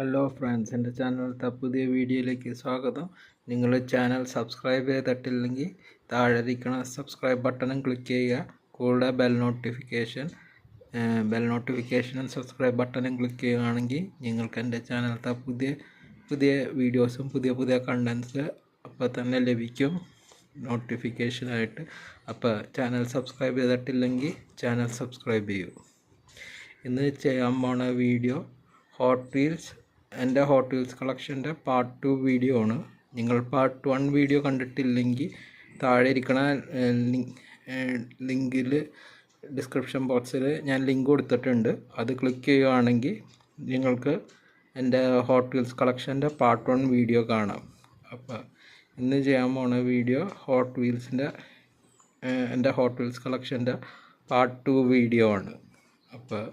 Hello friends, എൻ്റെ ചാനലിലത്തെ പുതിയ വീഡിയോയിലേക്ക് സ്വാഗതം. നിങ്ങൾ ചാനൽ സബ്സ്ക്രൈബ് ചെയ്തിട്ടില്ലെങ്കിൽ താഴെ ഇരിക്കുന്ന സബ്സ്ക്രൈബ് ബട്ടണും ക്ലിക്ക് ചെയ്യുക. കൂടെ ബെൽ നോട്ടിഫിക്കേഷനും സബ്സ്ക്രൈബ് ബട്ടണും ക്ലിക്ക് ചെയ്യുകയാണെങ്കിൽ നിങ്ങൾക്ക് എൻ്റെ ചാനലിലത്തെ പുതിയ വീഡിയോസും പുതിയ കണ്ടൻസ് അപ്പോൾ തന്നെ ലഭിക്കും നോട്ടിഫിക്കേഷനായിട്ട്. അപ്പോൾ ചാനൽ സബ്സ്ക്രൈബ് ചെയ്തിട്ടില്ലെങ്കിൽ ചാനൽ സബ്സ്ക്രൈബ് ചെയ്യൂ. ഇന്ന് ചെയ്യാൻ പോണ വീഡിയോ എൻ്റെ ഹോട്ട് വീൽസ് കളക്ഷൻ്റെ പാർട്ട് 2 വീഡിയോ ആണ്. നിങ്ങൾ പാർട്ട് 1 വീഡിയോ കണ്ടിട്ടില്ലെങ്കിൽ താഴെ ഇരിക്കണ ലിങ്കിൽ ഡിസ്ക്രിപ്ഷൻ ബോക്സിൽ ഞാൻ ലിങ്ക് കൊടുത്തിട്ടുണ്ട്. അത് ക്ലിക്ക് ചെയ്യുകയാണെങ്കിൽ നിങ്ങൾക്ക് എൻ്റെ ഹോട്ട് വീൽസ് കളക്ഷൻ്റെ പാർട്ട് 1 വീഡിയോ കാണാം. അപ്പോൾ ഇന്ന് ചെയ്യാൻ പോണ വീഡിയോ എൻ്റെ ഹോട്ട് വീൽസ് കളക്ഷൻ്റെ പാർട്ട് 2 വീഡിയോ ആണ്. അപ്പോൾ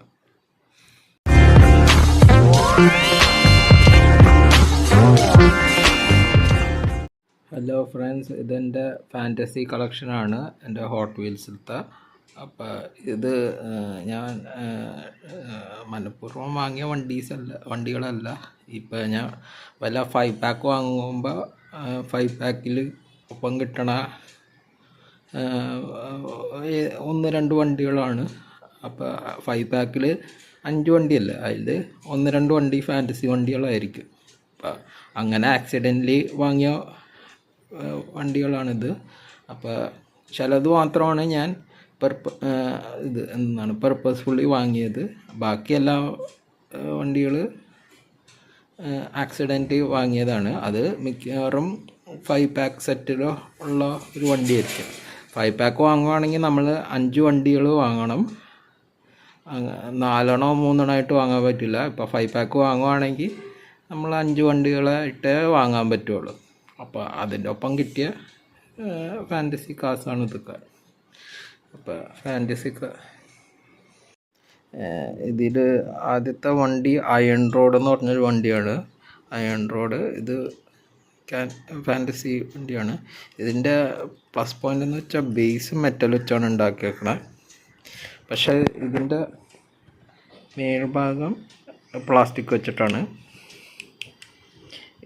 ഹലോ ഫ്രണ്ട്സ്, ഇതെൻ്റെ ഫാൻറ്റസി കളക്ഷനാണ്, എൻ്റെ ഹോട്ട് വീൽസിലത്തെ. അപ്പോൾ ഇത് ഞാൻ മനഃപൂർവ്വം വാങ്ങിയ വണ്ടികളല്ല. ഇപ്പോൾ ഞാൻ വല്ല 5 പാക്ക് വാങ്ങുമ്പോൾ 5 പാക്കിൽ ഒപ്പം കിട്ടണ 1-2 വണ്ടികളാണ്. അപ്പോൾ 5 പാക്കിൽ 5 വണ്ടിയല്ല, അതിൽ 1-2 വണ്ടി ഫാൻറ്റസി വണ്ടികളായിരിക്കും. അപ്പം അങ്ങനെ ആക്സിഡൻ്റലി വാങ്ങിയ വണ്ടികളാണിത്. അപ്പോൾ ചിലത് മാത്രമാണ് ഞാൻ പർപ്പസ്ഫുള്ളി വാങ്ങിയത്. ബാക്കി എല്ലാ വണ്ടികൾ ആക്സിഡൻ്റ് വാങ്ങിയതാണ്. അത് മിക്കവാറും 5 പാക്ക് സെറ്റിലോ ഉള്ള ഒരു വണ്ടിയായിരിക്കും. 5 പാക്ക് വാങ്ങുകയാണെങ്കിൽ നമ്മൾ 5 വണ്ടികൾ വാങ്ങണം. 4 3 ആയിട്ട് വാങ്ങാൻ പറ്റില്ല. ഇപ്പോൾ 5 പാക്ക് വാങ്ങുകയാണെങ്കിൽ നമ്മൾ 5 വണ്ടികളായിട്ടേ വാങ്ങാൻ പറ്റുള്ളൂ. അപ്പോൾ അതിൻ്റെ ഒപ്പം കിട്ടിയ ഫാൻറ്റസി കാസാണ് ഇതൊക്കെ. അപ്പോൾ ഇതിൽ ആദ്യത്തെ വണ്ടി അയൺ റോഡ് എന്ന് പറഞ്ഞൊരു വണ്ടിയാണ്. അയൺ റോഡ് ഇത് ഫാൻറ്റസി വണ്ടിയാണ്. ഇതിൻ്റെ പ്ലസ് പോയിൻ്റ് എന്ന് വെച്ചാൽ ബേസ് മെറ്റൽ വെച്ചാണ് ഉണ്ടാക്കിയേക്കണത്. പക്ഷേ ഇതിൻ്റെ മേൽഭാഗം പ്ലാസ്റ്റിക് വെച്ചിട്ടാണ്.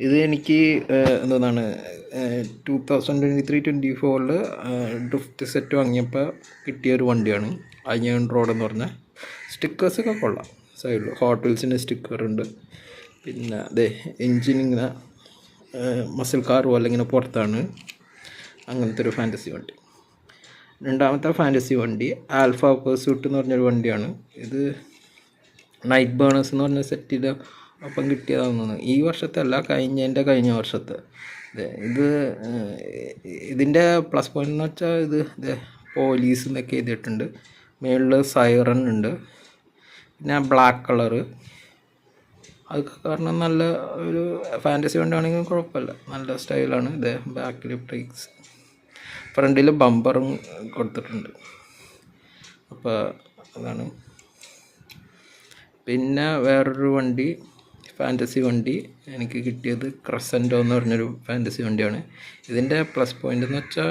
ഇത് എനിക്ക് 2023-24 ഡ്രിഫ്റ്റ് സെറ്റ് വാങ്ങിയപ്പോൾ കിട്ടിയൊരു വണ്ടിയാണ് അയൺ റോഡ് എന്ന് പറഞ്ഞാൽ. സ്റ്റിക്കേഴ്സൊക്കെ കൊള്ളാം. സൈഡിൽ ഹോട്ട് വീൽസിൻ്റെ സ്റ്റിക്കറുണ്ട്. പിന്നെ അതെ എൻജിനിങ്ങനെ മസിൽ കാർ പോലെ ഇങ്ങനെ പുറത്താണ്. അങ്ങനത്തെ ഒരു ഫാൻറ്റസി വണ്ടി. രണ്ടാമത്തെ ഫാൻറ്റസി വണ്ടി ആൽഫ പേഴ്സ്യൂട്ട് എന്ന് പറഞ്ഞൊരു വണ്ടിയാണ്. ഇത് നൈറ്റ് ബേണേഴ്സ് എന്ന് പറഞ്ഞ സെറ്റിൽ ഒപ്പം കിട്ടിയതാണെന്നാണ്. ഈ വർഷത്തെ അല്ല, കഴിഞ്ഞ വർഷത്തെ. ഇതിൻ്റെ പ്ലസ് പോയിൻ്റ് എന്ന് വെച്ചാൽ ഇത് പോലീസ് എന്നൊക്കെ എഴുതിയിട്ടുണ്ട്. മേളിൽ സൈറൺ ഉണ്ട്. പിന്നെ ബ്ലാക്ക് കളറ്. അതൊക്കെ കാരണം നല്ല ഒരു ഫാൻറ്റസി വണ്ടിയാണെങ്കിൽ കുഴപ്പമില്ല, നല്ല സ്റ്റൈലാണ്. ഇത് ബാക്കിൽ ബ്രേക്സ്, ഫ്രണ്ടിൽ ബമ്പറും കൊടുത്തിട്ടുണ്ട്. അപ്പോൾ അതാണ്. പിന്നെ വേറൊരു വണ്ടി ഫാൻറ്റസി വണ്ടി എനിക്ക് കിട്ടിയത് ക്രസൻറ്റോ എന്ന് പറഞ്ഞൊരു ഫാൻറ്റസി വണ്ടിയാണ്. ഇതിൻ്റെ പ്ലസ് പോയിൻ്റ് എന്ന് വെച്ചാൽ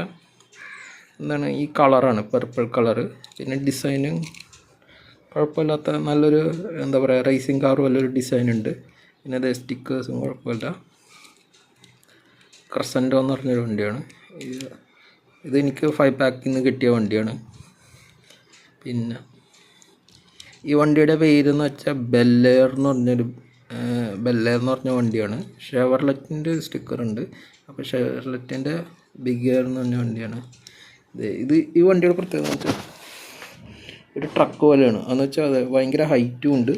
ഈ കളറാണ്, പർപ്പിൾ കളറ്. പിന്നെ ഡിസൈനും കുഴപ്പമില്ലാത്ത നല്ലൊരു റേസിംഗ് കാർ പോലൊരു ഡിസൈനുണ്ട്. പിന്നെ അത് സ്റ്റിക്കേഴ്സും കുഴപ്പമില്ല. ക്രസൻറ്റോ എന്ന് പറഞ്ഞൊരു വണ്ടിയാണ്. ഇതെനിക്ക് 5 പാക്കിൽ നിന്ന് കിട്ടിയ വണ്ടിയാണ്. പിന്നെ ഈ വണ്ടിയുടെ പേരെന്ന് വെച്ചാൽ ബെല്ലേർ എന്ന് പറഞ്ഞ വണ്ടിയാണ്. ഷെവർലെറ്റിൻ്റെ സ്റ്റിക്കറുണ്ട്. അപ്പോൾ ഷെവർലെറ്റിൻ്റെ ബിഗ് എയർ എന്ന് പറഞ്ഞ വണ്ടിയാണ്. ഈ വണ്ടിയുടെ പ്രത്യേകത എന്ന് വെച്ചാൽ ഒരു ട്രക്ക് പോലെയാണ്. അതെന്ന് വെച്ചാൽ അത് ഭയങ്കര ഹൈറ്റും ഉണ്ട്.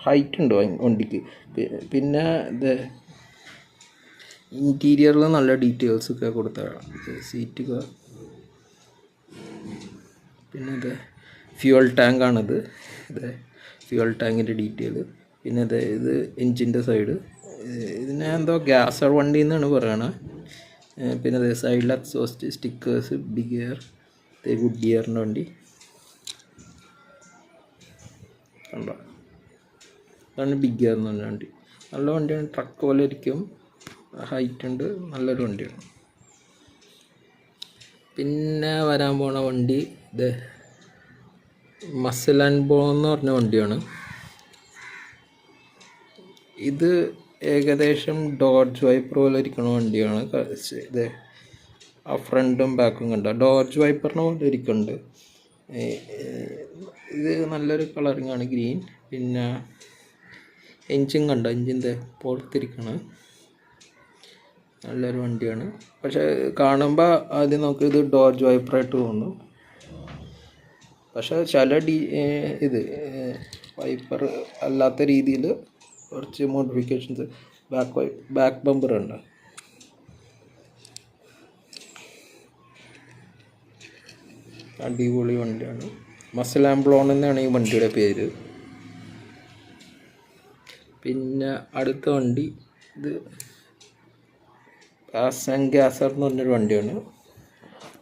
ഹൈറ്റ് ഉണ്ട് വണ്ടിക്ക്. പിന്നെ ഇൻറ്റീരിയറിൽ നല്ല ഡീറ്റെയിൽസൊക്കെ കൊടുത്തതാണ്. സീറ്റൊക്കെ. പിന്നെ ഫ്യൂവൽ ടാങ്കാണിത്. ഫ്യൂവൽ ടാങ്കിൻ്റെ ഡീറ്റെയിൽ. പിന്നെ ഇത് എൻജിൻ്റെ സൈഡ്. ഇതിനെ ഗ്യാസർ വണ്ടി എന്നാണ് പറയണത്. പിന്നെ സൈഡിൽ എക്സോസ്റ്റ് സ്റ്റിക്കേഴ്സ്, ബിഗ് എയർ, ഗുഡ് ഇയറിൻ്റെ വണ്ടി കണ്ടോ. അതാണ് ബിഗ് എയർ എന്ന് പറഞ്ഞ വണ്ടി. നല്ല വണ്ടിയാണ്. ട്രക്ക് പോലെ ഇരിക്കും, ഹൈറ്റ് ഉണ്ട്, നല്ലൊരു വണ്ടിയാണ്. പിന്നെ വരാൻ പോണ വണ്ടി മസിൽ ആൻഡ് ബോൺ എന്ന് പറഞ്ഞ വണ്ടിയാണ്. ഇത് ഏകദേശം ഡോഡ്ജ് വൈപ്പർ പോലെ ഇരിക്കുന്ന വണ്ടിയാണ്. ഇത് ആ ഫ്രണ്ടും ബാക്കും കണ്ട ഡോഡ്ജ് വൈപ്പറിന് പോലെ ഇരിക്കുന്നുണ്ട്. ഇത് നല്ലൊരു കളറിങ്ങാണ്, ഗ്രീൻ. പിന്നെ എൻജിൻ കണ്ട, എൻജിൻ്റെ പുറത്തിരിക്കണം, നല്ലൊരു വണ്ടിയാണ്. പക്ഷേ കാണുമ്പോൾ ആദ്യം നമുക്ക് ഇത് ഡോഡ്ജ് വൈപ്പറായിട്ട് തോന്നും. പക്ഷേ ചില ഇത് വൈപ്പർ അല്ലാത്ത രീതിയിൽ കുറച്ച് മോഡിഫിക്കേഷൻസ്, ബാക്ക് ബമ്പർ ഉണ്ട്. അടിപൊളി വണ്ടിയാണ്. മസിൽ ആംബ്ലോൺ എന്നാണ് ഈ വണ്ടിയുടെ പേര്. പിന്നെ അടുത്ത വണ്ടി ഇത് പാസൻഗ്യാസർ എന്ന് പറഞ്ഞൊരു വണ്ടിയാണ്.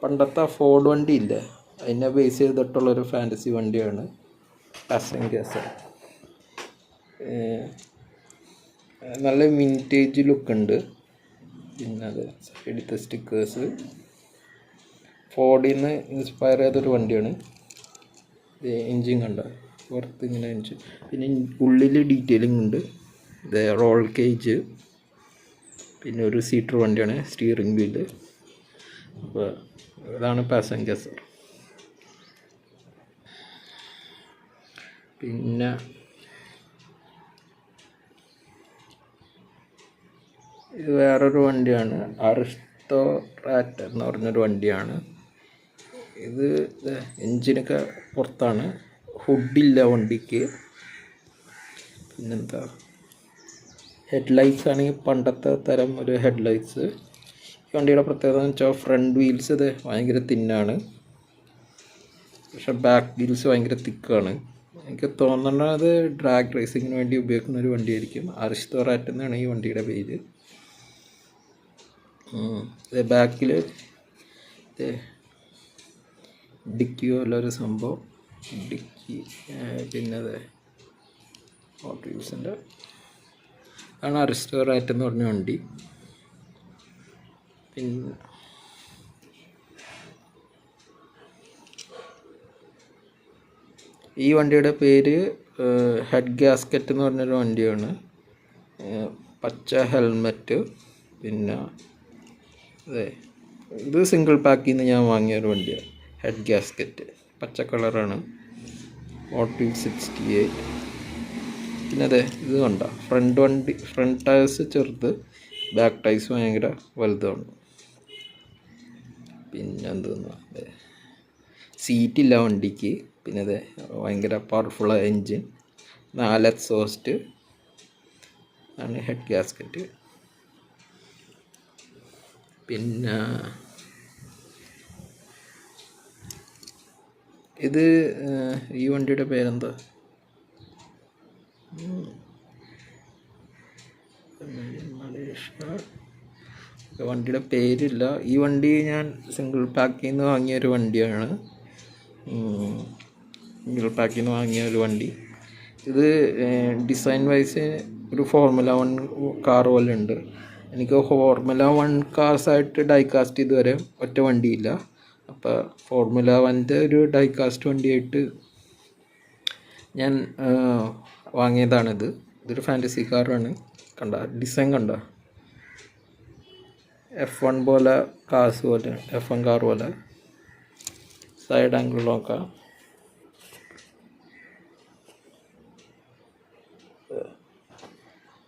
പണ്ടത്തെ ഫോർഡ് വണ്ടി ഇല്ല, അതിനെ ബേസ് ചെയ്തിട്ടുള്ളൊരു ഫാൻറ്റസി വണ്ടിയാണ് പാസൻഗ്യാസർ. നല്ല വിൻറ്റേജ് ലുക്കുണ്ട്. പിന്നെ അത് എടുത്ത സ്റ്റിക്കേഴ്സ് ഫോർഡിൽ നിന്ന് ഇൻസ്പയർ ചെയ്തൊരു വണ്ടിയാണ്. എൻജിൻ കണ്ട പുറത്ത് ഇങ്ങനെ എൻജിൻ, പിന്നെ ഉള്ളിൽ ഡീറ്റെയിലിംഗ് ഉണ്ട്. ഇത് റോൾ കേജ്, പിന്നെ ഒരു സീറ്റർ വണ്ടിയാണ്, സ്റ്റിയറിംഗ് വീല്. അപ്പോൾ ഇതാണ് പാസഞ്ചേഴ്സ്. പിന്നെ ഇത് വേറൊരു വണ്ടിയാണ്, അരിസ്റ്റോറാറ്റ് എന്ന് പറഞ്ഞൊരു വണ്ടിയാണ്. ഇത് എൻജിനൊക്കെ പുറത്താണ്, ഹുഡില്ല വണ്ടിക്ക്. പിന്നെന്താ, ഹെഡ്ലൈറ്റ്സ് ആണെങ്കിൽ പണ്ടത്തെ തരം ഒരു ഹെഡ്ലൈറ്റ്സ്. ഈ വണ്ടിയുടെ പ്രത്യേകത എന്ന് വെച്ചാൽ ഫ്രണ്ട് വീൽസ് ഇത് ഭയങ്കര തിന്നാണ്, പക്ഷെ ബാക്ക് വീൽസ് ഭയങ്കര തിക്കാണ്. എനിക്ക് തോന്നുന്നത് ഡ്രാഗ് റേസിങ്ങിന് വേണ്ടി ഉപയോഗിക്കുന്ന ഒരു വണ്ടിയായിരിക്കും. അരിസ്റ്റോറാറ്റ് എന്നാണ് ഈ വണ്ടിയുടെ പേര്. ബാക്കിൽ ഡിക്കി പോലൊരു സംഭവം, ഡിക്കി. പിന്നെ അതെ ഹോട്ട് വീൽസിൻ്റെ ആണ് അരിസ്റ്റോറാറ്റ് എന്ന് പറഞ്ഞ വണ്ടി. പിന്നെ ഈ വണ്ടിയുടെ പേര് ഹെഡ് ഗ്യാസ്കറ്റ് എന്ന് പറഞ്ഞൊരു വണ്ടിയാണ്. പച്ച ഹെൽമെറ്റ്. പിന്നെ അതെ, ഇത് സിംഗിൾ പാക്കിൽ നിന്ന് ഞാൻ വാങ്ങിയൊരു വണ്ടിയാണ്. ഹെഡ് ഗ്യാസ്കറ്റ് പച്ച കളറാണ്. മോട്ടീവ് 68. പിന്നെ അതെ ഇത് കണ്ട, ഫ്രണ്ട് ടയേഴ്സ് ചെറുത്, ബാക്ക് ടയേഴ്സ് ഭയങ്കര വലുതാണ്. പിന്നെ എന്തെന്നാ, അതെ സീറ്റില്ല വണ്ടിക്ക്. പിന്നെ അതെ ഭയങ്കര പവർഫുൾ എൻജിൻ, 4 എക്സോസ്റ്റ് ആണ് ഹെഡ് ഗ്യാസ്കറ്റ്. പിന്നെ ഇത് ഈ വണ്ടിയുടെ പേരെന്താ, വണ്ടിയുടെ പേരില്ല. ഈ വണ്ടി ഞാൻ സിംഗിൾ പാക്കിൽ നിന്ന് വാങ്ങിയൊരു വണ്ടിയാണ്. സിംഗിൾ പാക്കിൽ നിന്ന് വാങ്ങിയ ഒരു വണ്ടി. ഇത് ഡിസൈൻ വൈസ് ഒരു ഫോർമുല 1 കാർ പോലെ ഉണ്ട്. എനിക്ക് ഫോർമുല 1 കാർസായിട്ട് ഡൈകാസ്റ്റ് ഇതുവരെ ഒറ്റ വണ്ടിയില്ല. അപ്പോൾ ഫോർമുല 1 ഒരു ഡൈകാസ്റ്റ് വണ്ടിയായിട്ട് ഞാൻ വാങ്ങിയതാണിത്. ഇതൊരു ഫാൻറ്റസി കാറാണ്. കണ്ട ഡിസൈൻ കണ്ട, F1 പോലെ, കാസ് പോലെ, F1 കാർ പോലെ. സൈഡ് ആംഗിൾ നോക്കാം.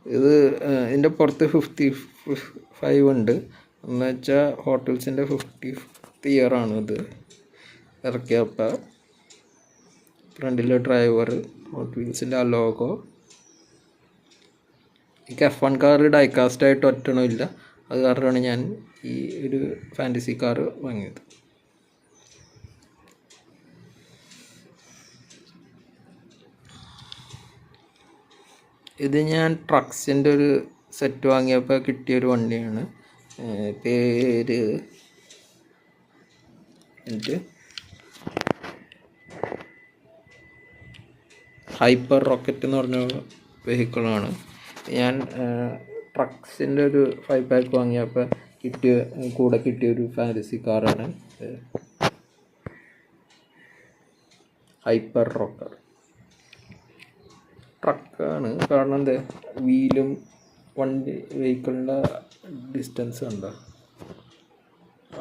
ഇത് ഇതിൻ്റെ പുറത്ത് 55 ഉണ്ട്. എന്ന് വെച്ചാൽ ഹോട്ടൽസിൻ്റെ 50th ഇയറാണ് ഇത് ഇറക്കിയപ്പോൾ. ഫ്രണ്ടിലെ ഡ്രൈവർ, ഹോട്ട് വീൽസിൻ്റെ ആ ലോഗോ. എനിക്ക് F1 കാർ ഡൈകാസ്റ്റായിട്ട് ഒറ്റണമില്ല, അത് കാരണമാണ് ഞാൻ ഈ ഒരു ഫാൻറ്റസി കാർ വാങ്ങിയത്. ഇത് ഞാൻ ട്രക്സിൻ്റെ ഒരു സെറ്റ് വാങ്ങിയപ്പോൾ കിട്ടിയൊരു വണ്ടിയാണ്. പേര് എന്നിട്ട് ഹൈപ്പർ റോക്കറ്റ് എന്ന് പറഞ്ഞ വെഹിക്കിളാണ്. ഞാൻ ട്രക്സിൻ്റെ ഒരു 5 പാക്ക് വാങ്ങിയപ്പോൾ കൂടെ കിട്ടിയൊരു ഫാൻറ്റസി കാറാണ് ഹൈപ്പർ റോക്കർ. ട്രക്കാണ്, കാരണം എന്താ വീലും വെഹിക്കിളിൻ്റെ ഡിസ്റ്റൻസ് ഉണ്ടോ.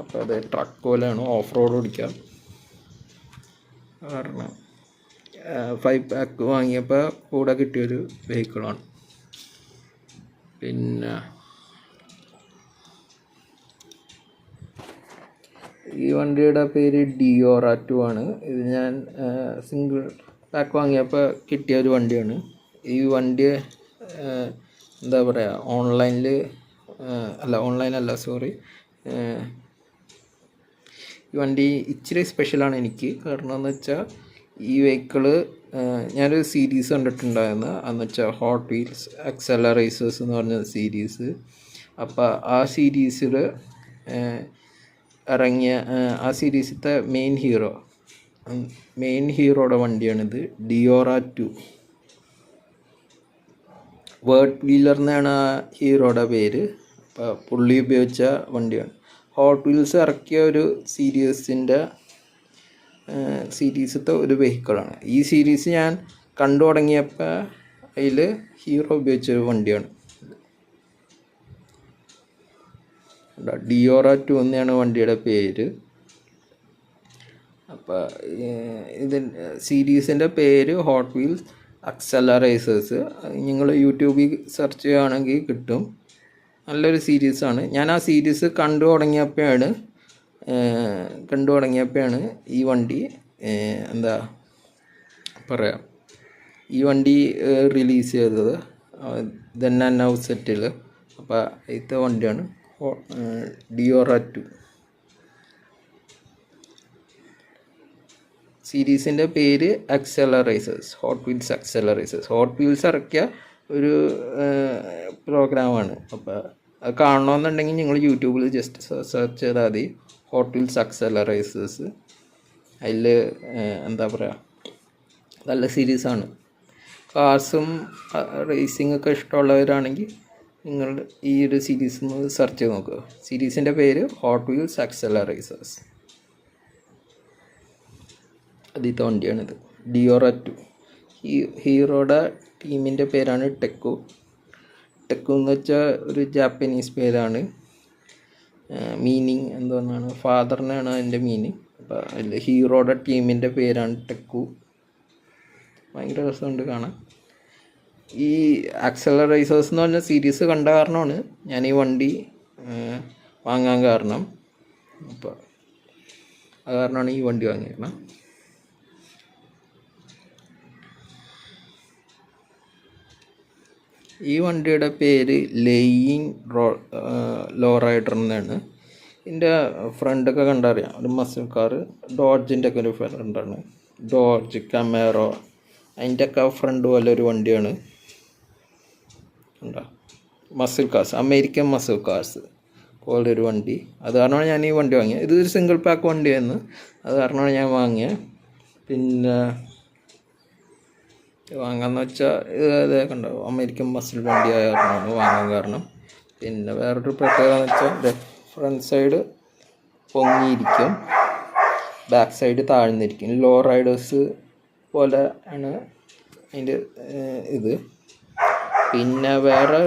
അപ്പോൾ അത് ട്രക്ക് പോലെയാണ്, ഓഫ് റോഡ് ഓടിക്കാം. കാരണം 5 പാക്ക് വാങ്ങിയപ്പോൾ കൂടെ കിട്ടിയൊരു വെഹിക്കിളാണ്. പിന്നെ ഈ വണ്ടിയുടെ പേര് ഡിയോറ2 ആണ്. ഇത് ഞാൻ സിംഗിൾ പാക്ക് വാങ്ങിയപ്പോൾ കിട്ടിയ ഒരു വണ്ടിയാണ്. ഈ വണ്ടി എന്താ പറയുക, ഓൺലൈനല്ല സോറി, ഈ വണ്ടി ഇച്ചിരി സ്പെഷ്യലാണ് എനിക്ക്. കാരണം എന്ന് വെച്ചാൽ ഈ വെഹിക്കിള് ഞാനൊരു സീരീസ് കണ്ടിട്ടുണ്ടായിരുന്നു, എന്ന് വെച്ചാൽ ഹോട്ട് വീൽസ് ആക്സലറേസേഴ്സ് എന്ന് പറഞ്ഞ സീരീസ്. അപ്പോൾ ആ സീരീസിൽ ഇറങ്ങിയ ആ സീരീസിലത്തെ മെയിൻ ഹീറോയുടെ വണ്ടിയാണിത്, ഡിയോറ2. വേർഡ് വീലർ എന്നാണ് ആ ഹീറോയുടെ പേര്. അപ്പോൾ പുള്ളി ഉപയോഗിച്ച വണ്ടിയാണ്. ഹോട്ട് വീൽസ് ഇറക്കിയ ഒരു സീരീസത്തെ ഒരു വെഹിക്കിളാണ്. ഈ സീരീസ് ഞാൻ കണ്ടു തുടങ്ങിയപ്പോൾ അതിൽ ഹീറോ ഉപയോഗിച്ചൊരു വണ്ടിയാണ്. ഡിയോറ2 എന്നാണ് വണ്ടിയുടെ പേര്. അപ്പോൾ സീരീസിൻ്റെ പേര് ഹോട്ട് വീൽസ് ആക്സലറേസേഴ്സ്. നിങ്ങൾ യൂട്യൂബിൽ സെർച്ച് ചെയ്യുകയാണെങ്കിൽ കിട്ടും. നല്ലൊരു സീരീസാണ്. ഞാൻ ആ സീരീസ് കണ്ടു തുടങ്ങിയപ്പോഴാണ് ഈ വണ്ടി എന്താ പറയുക, ഈ വണ്ടി റിലീസ് ചെയ്തത് ദെൻ ആൻഡ് നൗ സെറ്റിൽ. അപ്പോൾ ഇത്തെ വണ്ടിയാണ് ഡിയോറ2. സീരീസിൻ്റെ പേര് ഹോട്ട് വീൽസ് ആക്സലറേസേഴ്സ്. ഹോട്ട് വീൽസ് ഇറക്കിയ ഒരു പ്രോഗ്രാമാണ്. അപ്പോൾ അത് കാണണമെന്നുണ്ടെങ്കിൽ നിങ്ങൾ യൂട്യൂബിൽ ജസ്റ്റ് സെർച്ച് ചെയ്താൽ മതി, ഹോട്ട് വീൽസ് ആക്സലറേസേഴ്സ്. അതിൽ എന്താ പറയുക, നല്ല സീരീസാണ്. കാർസും റേസിംഗ് ഒക്കെ ഇഷ്ടമുള്ളവരാണെങ്കിൽ നിങ്ങൾ ഈ ഒരു സീരീസ് സെർച്ച് ചെയ്ത് നോക്കുക. സീരീസിൻ്റെ പേര് ഹോട്ട് വീൽസ് ആക്സലറേസേഴ്സ്. ആദ്യത്തെ വണ്ടിയാണിത്, ഡിയോറ2. ഹീറോയുടെ ടീമിൻ്റെ പേരാണ് ടെക്കു എന്ന് വെച്ചാൽ ഒരു ജാപ്പനീസ് പേരാണ്. മീനിങ് എന്തോന്നാണ്, ഫാദറിനാണ് അതിൻ്റെ മീനിങ്. അപ്പോൾ അതിൽ ഹീറോയുടെ ടീമിൻ്റെ പേരാണ് ടെക്കു. ഭയങ്കര രസമുണ്ട് കാണാൻ. ഈ ആക്സലറേസേഴ്സ് എന്ന് പറഞ്ഞ സീരീസ് കണ്ട കാരണമാണ് ഞാൻ ഈ വണ്ടി വാങ്ങാൻ കാരണം. അപ്പോൾ അത് കാരണമാണ് ഈ വണ്ടി വാങ്ങിയിരുന്നത്. ഈ വണ്ടിയുടെ പേര് ലോ റൈഡർ എന്നാണ്. എൻ്റെ ഫ്രണ്ടൊക്കെ കണ്ടറിയാം, ഒരു മസിൽ കാർ, ഡോഡ്ജിൻ്റെ ഒക്കെ ഒരു ഫ്രണ്ടാണ്. ഡോഡ്ജ്, കമേറോ, അതിൻ്റെയൊക്കെ ഫ്രണ്ട് പോലെ ഒരു വണ്ടിയാണ്. ഉണ്ടോ, muscle cars, American muscle cars പോലൊരു വണ്ടി. അത് കാരണമാണ് ഞാൻ ഈ വണ്ടി വാങ്ങിയത്. ഇതൊരു സിംഗിൾ പാക്ക് വണ്ടിയായിരുന്നു, അത് കാരണമാണ് ഞാൻ വാങ്ങിയത്. പിന്നെ വാങ്ങാന്ന് വെച്ചാൽ ഇതൊക്കെ ഉണ്ടാവും, അമേരിക്കൻ മസിൽ വണ്ടി ആയ കാരണമാണ് വാങ്ങാൻ കാരണം. പിന്നെ വേറൊരു പ്രത്യേകത എന്ന് വെച്ചാൽ ഫ്രണ്ട് സൈഡ് പൊങ്ങിയിരിക്കും, ബാക്ക് സൈഡ് താഴ്ന്നിരിക്കും. ലോ റൈഡേഴ്സ് പോലെ ആണ് അതിൻ്റെ ഇത്. പിന്നെ വേറെ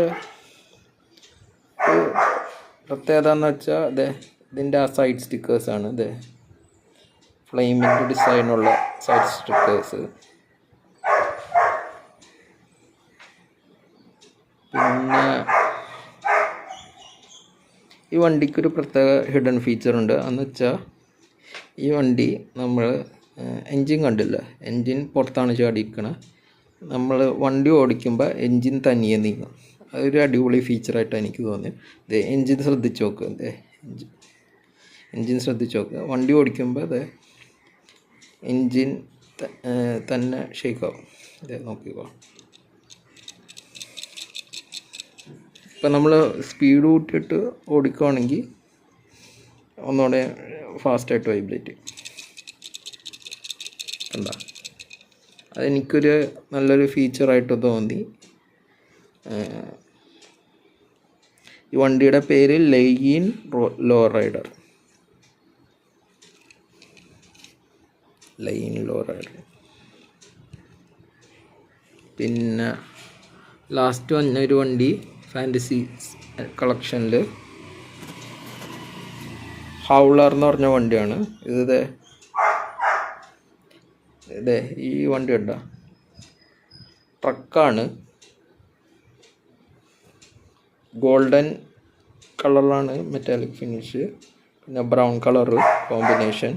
പ്രത്യേകത എന്ന് വെച്ചാൽ ഇതിൻ്റെ ആ സൈഡ് സ്റ്റിക്കേഴ്സാണ്. ഫ്ലെയിമിൻ്റെ ഡിസൈനുള്ള സൈഡ് സ്റ്റിക്കേഴ്സ്. പിന്നെ ഈ വണ്ടിക്കൊരു പ്രത്യേക ഹിഡൻ ഫീച്ചറുണ്ട്. എന്ന് വെച്ചാൽ ഈ വണ്ടി നമ്മൾ എൻജിൻ കണ്ടില്ല, എൻജിൻ പുറത്താണ് ചാടിയിരിക്കണത്. നമ്മൾ വണ്ടി ഓടിക്കുമ്പോൾ എൻജിൻ തനിയെ നീങ്ങും. അതൊരു അടിപൊളി ഫീച്ചറായിട്ടാണ് എനിക്ക് തോന്നിയത്. എൻജിൻ ശ്രദ്ധിച്ച് നോക്കുക, എൻജിൻ ശ്രദ്ധിച്ച് നോക്കുക. വണ്ടി ഓടിക്കുമ്പോൾ എൻജിൻ തന്നെ ഷേക്കാവും. നോക്കിക്കോ. ഇപ്പം നമ്മൾ സ്പീഡ് കൂട്ടിയിട്ട് ഓടിക്കുകയാണെങ്കിൽ ഒന്നുകൂടെ ഫാസ്റ്റായിട്ട് വൈബ്രേറ്റ് കണ്ട. അതെനിക്കൊരു നല്ലൊരു ഫീച്ചറായിട്ട് തോന്നി. ഈ വണ്ടിയുടെ പേര് ലോ റൈഡർ. പിന്നെ ലാസ്റ്റ് വന്നൊരു വണ്ടി ഫാൻറ്റസി കളക്ഷനിൽ ഹൗളർ എന്ന് പറഞ്ഞ വണ്ടിയാണ്. ഇതേ ഈ വണ്ടി ഉണ്ടോ, ട്രക്കാണ്. ഗോൾഡൻ കളറിലാണ് മെറ്റാലിക് ഫിനിഷ്, പിന്നെ ബ്രൗൺ കളറ് കോമ്പിനേഷൻ.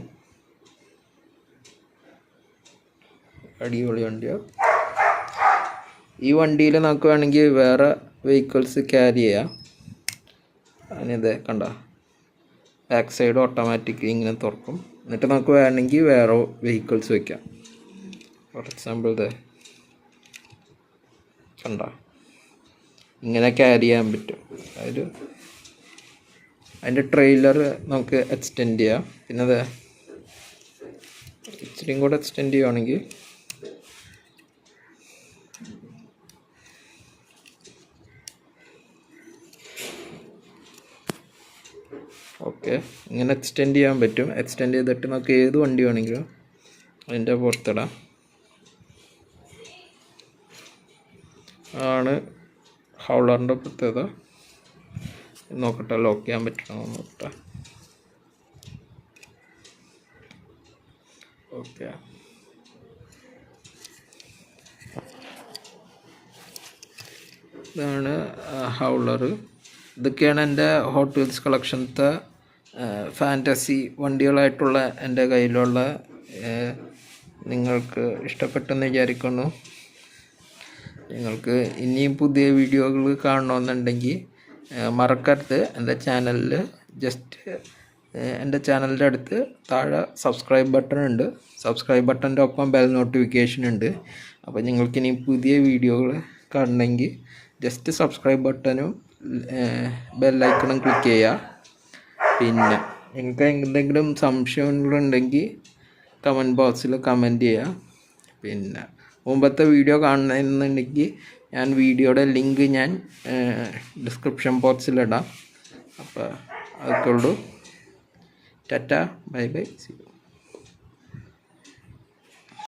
അടിപൊളി വണ്ടിയാണ്. ഈ വണ്ടിയിൽ നമുക്ക് വേണമെങ്കിൽ വേറെ വെഹിക്കിൾസ് ക്യാരി ചെയ്യാം. അതിനിതേ കണ്ട, ബാക്ക് സൈഡ് ഓട്ടോമാറ്റിക് ഇങ്ങനെ തുറക്കും. എന്നിട്ട് നമുക്ക് വേണമെങ്കിൽ വേറെ വെഹിക്കിൾസ് വയ്ക്കാം. ഫോർ എക്സാമ്പിൾ ഇതേ കണ്ട, ഇങ്ങനെ ക്യാരി ചെയ്യാൻ പറ്റും. അതായത് അതിൻ്റെ ട്രെയിലർ നമുക്ക് എക്സ്റ്റെൻഡ് ചെയ്യാം. പിന്നെ അതെ ഇച്ചിരിയും കൂടെ എക്സ്റ്റെൻഡ് ചെയ്യുകയാണെങ്കിൽ ഓക്കെ, ഇങ്ങനെ എക്സ്റ്റെൻഡ് ചെയ്യാൻ പറ്റും. എക്സ്റ്റെൻഡ് ചെയ്തിട്ട് നമുക്ക് ഏത് വണ്ടി വേണമെങ്കിലും അതിൻ്റെ പുറത്തിടാം. ആണ് ഹൗളറിൻ്റെ പ്രത്യേകത. നോക്കട്ടെ, ലോക്ക് ചെയ്യാൻ പറ്റണോ നോക്കട്ടെ. ഓക്കെ, ഇതാണ് ഹൗളർ. ഇതൊക്കെയാണ് എൻ്റെ ഹോട്ട് വീൽസ് കളക്ഷനത്തെ ഫാൻറ്റസി വണ്ടികളായിട്ടുള്ള എൻ്റെ കയ്യിലുള്ള. നിങ്ങൾക്ക് ഇഷ്ടപ്പെട്ടെന്ന് വിചാരിക്കുന്നു. നിങ്ങൾക്ക് ഇനിയും പുതിയ വീഡിയോകൾ കാണണമെന്നുണ്ടെങ്കിൽ മറക്കരുത് എൻ്റെ ചാനലിൽ എൻ്റെ ചാനലിൻ്റെ അടുത്ത് താഴെ സബ്സ്ക്രൈബ് ബട്ടൺ ഉണ്ട്. സബ്സ്ക്രൈബ് ബട്ടൻ്റെ ഒപ്പം ബെൽ നോട്ടിഫിക്കേഷൻ ഉണ്ട്. അപ്പോൾ നിങ്ങൾക്കിനി പുതിയ വീഡിയോകൾ കാണണമെങ്കിൽ ജസ്റ്റ് സബ്സ്ക്രൈബ് ബട്ടനും ബെല്ലൈക്കണും ക്ലിക്ക് ചെയ്യുക. പിന്നെ നിങ്ങൾക്ക് എന്തെങ്കിലും സംശയങ്ങളുണ്ടെങ്കിൽ കമൻറ്റ് ബോക്സിൽ കമൻറ്റ് ചെയ്യുക. പിന്നെ മുമ്പത്തെ വീഡിയോ കാണണമെന്നുണ്ടെങ്കിൽ ഞാൻ വീഡിയോയുടെ ലിങ്ക് ഞാൻ ഡിസ്ക്രിപ്ഷൻ ബോക്സിലിടാം. അപ്പോൾ അതൊക്കെ ഉള്ളൂ. Tata, bye bye, see U.